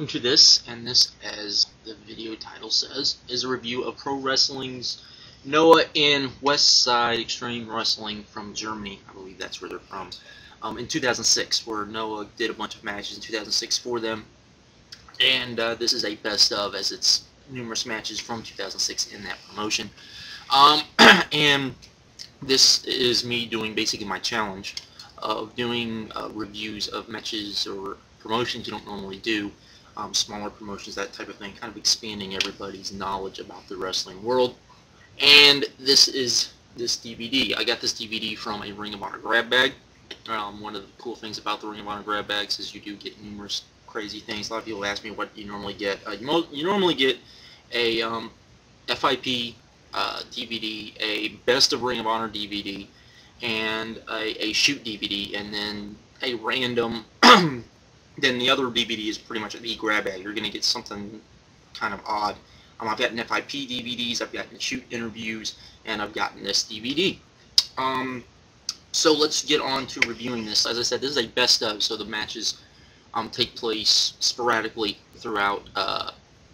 welcome to this, and this, as the video title says, is a review of Pro Wrestling's Noah in West Side Extreme Wrestling from Germany. I believe that's where they're from. In 2006, where Noah did a bunch of matches in 2006 for them. And this is a best of, as it's numerous matches from 2006 in that promotion. And this is me doing basically my challenge of doing reviews of matches or promotions you don't normally do, smaller promotions, that type of thing, kind of expanding everybody's knowledge about the wrestling world. And this is this DVD. I got this DVD from a Ring of Honor grab bag. One of the cool things about the Ring of Honor grab bags is you do get numerous crazy things. A lot of people ask me what you normally get. You normally get a FIP DVD, a Best of Ring of Honor DVD, and a Shoot DVD, and then a random then the other DVD is pretty much the grab bag. You're going to get something kind of odd. I've gotten FIP DVDs, I've gotten Shoot interviews, and I've gotten this DVD. So let's get on to reviewing this. As I said, this is a best of, so the matches take place sporadically throughout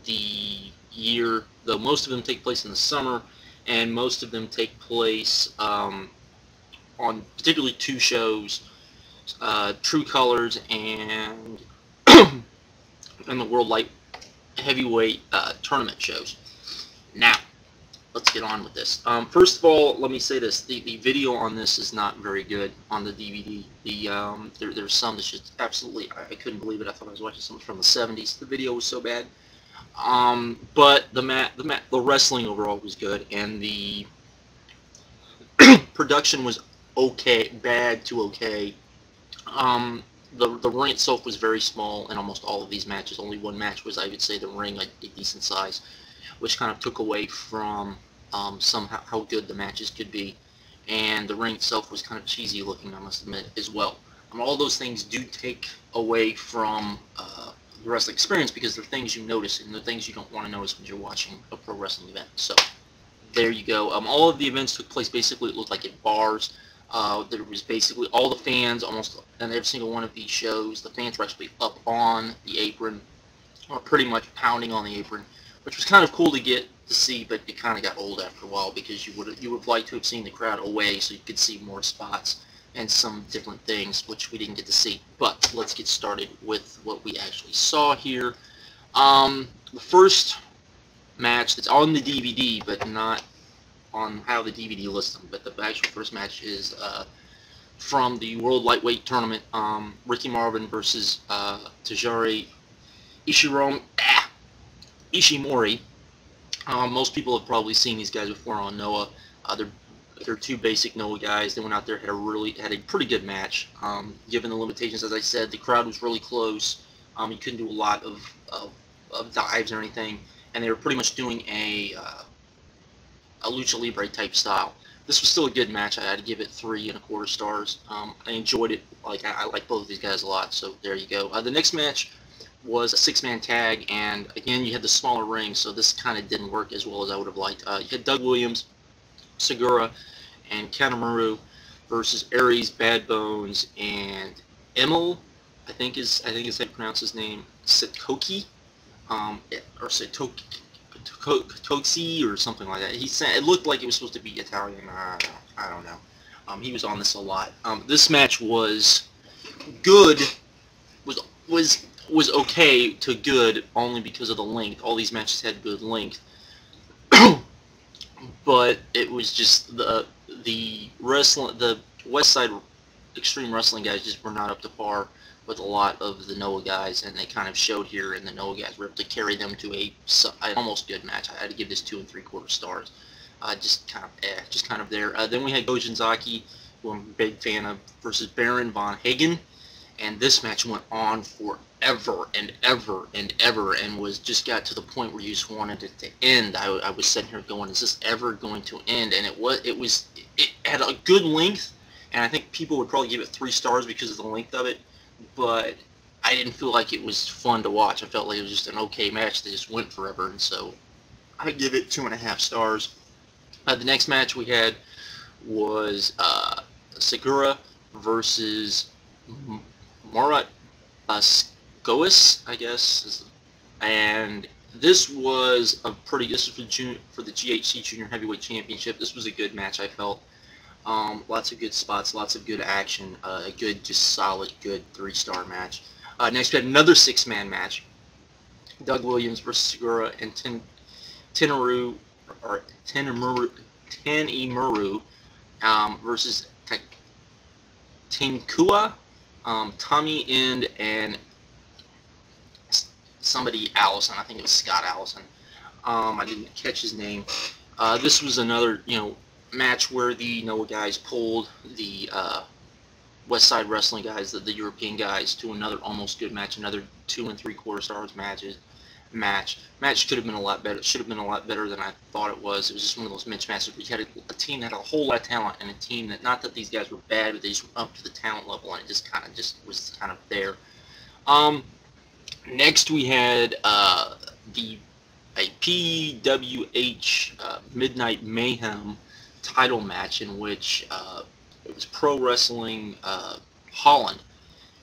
the year, though most of them take place in the summer, and most of them take place on particularly two shows, True Colors and and the World Light Heavyweight tournament shows. Now, let's get on with this. First of all, let me say this: the video on this is not very good on the DVD. There's some that's just absolutely, I couldn't believe it. I thought I was watching something from the 70s. The video was so bad. But the wrestling overall was good, and the production was okay, bad to okay. The ring itself was very small in almost all of these matches. Only one match was, I would say, the ring a decent size, which kind of took away from how good the matches could be. And the ring itself was kind of cheesy looking, I must admit, as well. All those things do take away from the wrestling experience, because they're things you notice, and they're things you don't want to notice when you're watching a pro wrestling event. So, there you go. All of the events took place basically, it looked like at bars. There was basically all the fans, almost on every single one of these shows, the fans were actually up on the apron, or pretty much pounding on the apron, which was kind of cool to get to see, but it kind of got old after a while, because you would have liked to have seen the crowd away so you could see more spots and some different things, which we didn't get to see. But let's get started with what we actually saw here. The first match that's on the DVD, but not on how the DVD lists them, but the actual first match is from the World Lightweight Tournament, Ricky Marvin versus Taiji Ishimori. Most people have probably seen these guys before on Noah. They're two basic Noah guys. They went out there, had a pretty good match. Given the limitations, as I said, the crowd was really close. You couldn't do a lot of dives or anything, and they were pretty much doing a Lucha Libre type style. This was still a good match. I had to give it 3 1/4 stars. I enjoyed it. I like both of these guys a lot, so there you go. The next match was a 6-man tag, and again, you had the smaller ring, so this kind of didn't work as well as I would have liked. You had D.Williams, Tsugiura, and Kanemaur versus Aries, Bad Bones, and Emil. I think is how you pronounce his name, Sitoci, or Sitoci, or something like that. He said it looked like it was supposed to be Italian. I don't know. He was on this a lot. This match was good. Was okay to good, only because of the length. All these matches had good length, but it was just the West Side Extreme Wrestling guys just were not up to par with a lot of the Noah guys, and they kind of showed here, and the Noah guys were able to carry them to an almost good match. I had to give this 2 3/4 stars. Just kind of there. Then we had Yoshinobu, who I'm a big fan of, versus Baron von Hagen, and this match went on forever and ever and ever, and just got to the point where you just wanted it to end. I was sitting here going, is this ever going to end? And it had a good length, and I think people would probably give it 3 stars because of the length of it, but I didn't feel like it was fun to watch. I felt like it was just an okay match that just went forever, and so I give it 2 1/2 stars. The next match we had was Tsugiura versus Murat, Gois, I guess, is and this was a pretty. This was for the GHC Junior Heavyweight Championship. This was a good match, I felt. Lots of good spots, lots of good action, a good, just solid, good 3-star match. Next, we had another 6-man match. D.Williams versus Sugiura and Kanemaur versus Tengkwa, Tommy End, and somebody Allison. I think it was Scott Allison. I didn't catch his name. This was another, match where the Noah guys pulled the West Side Wrestling guys, the European guys, to another almost good match, another 2 3/4 stars match could have been a lot better. It should have been a lot better than I thought it was. It was just one of those matches where you had a team that had a whole lot of talent, and a team that, not that these guys were bad, but they just went up to the talent level, and it just was kind of there. Next we had a PWH Midnight Mayhem title match, in which it was Pro Wrestling Holland,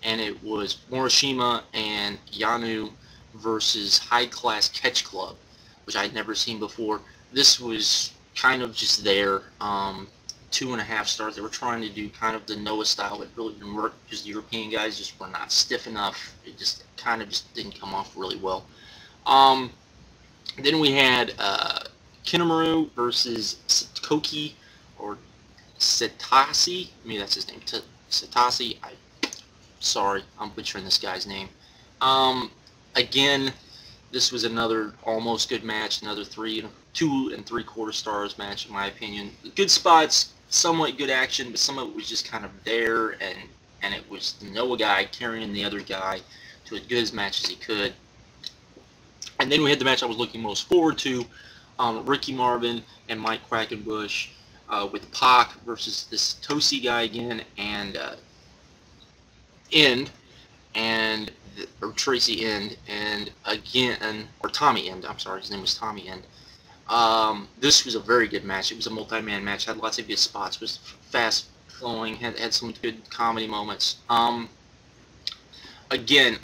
and it was Morishima and M.Yahne versus High Class Catch Club, which I had never seen before. This was kind of just there, 2.5 stars. They were trying to do kind of the Noah style, but really didn't work because the European guys just were not stiff enough. It just kind of just didn't come off really well. Then we had Kanemaur versus Sitoci, or Sitoci. Maybe that's his name. Sitoci. Sorry, I'm butchering this guy's name. Again, this was another almost good match, another 2 3/4 stars match in my opinion. Good spots, somewhat good action, but some of it was just kind of there, and it was the Noah guy carrying the other guy to as good as match as he could. And then we had the match I was looking most forward to, Ricky Marvin and Mike Quackenbush, with Pac versus this Sitoci guy again, and or Tracy End, and again, or Tommy End, I'm sorry, his name was Tommy End. This was a very good match. It was a multi-man match, had lots of good spots, was fast flowing, had some good comedy moments. Again,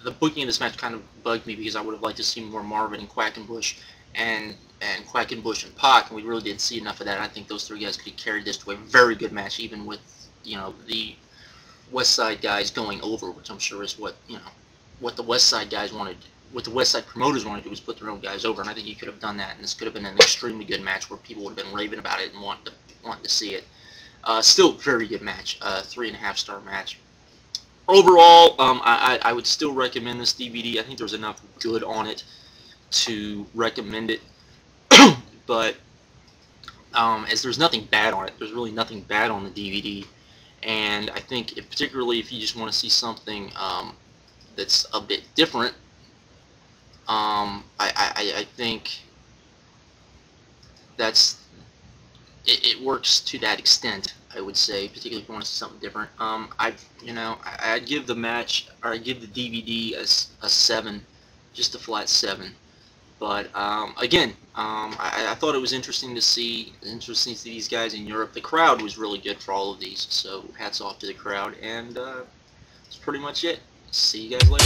the booking of this match kind of bugged me, because I would have liked to see more Marvin and Quackenbush, and Quackenbush and Pac, and we really didn't see enough of that. I think those 3 guys could have carried this to a very good match, even with, the West Side guys going over, which I'm sure is what the West Side guys wanted, what the West Side promoters wanted to do, was put their own guys over, and I think you could have done that, and this could have been an extremely good match where people would have been raving about it and wanting to see it. Still very good match, 3.5 star match. Overall, I would still recommend this DVD. I think there's enough good on it to recommend it, but as there's nothing bad on it, there's really nothing bad on the DVD. And I think, particularly if you just want to see something that's a bit different, I think it works to that extent, I would say, particularly if you want to see something different. I'd give the match, or I'd give the DVD a 7, just a flat 7. But again, I thought it was interesting to see these guys in Europe. The crowd was really good for all of these, so hats off to the crowd. And that's pretty much it. See you guys later.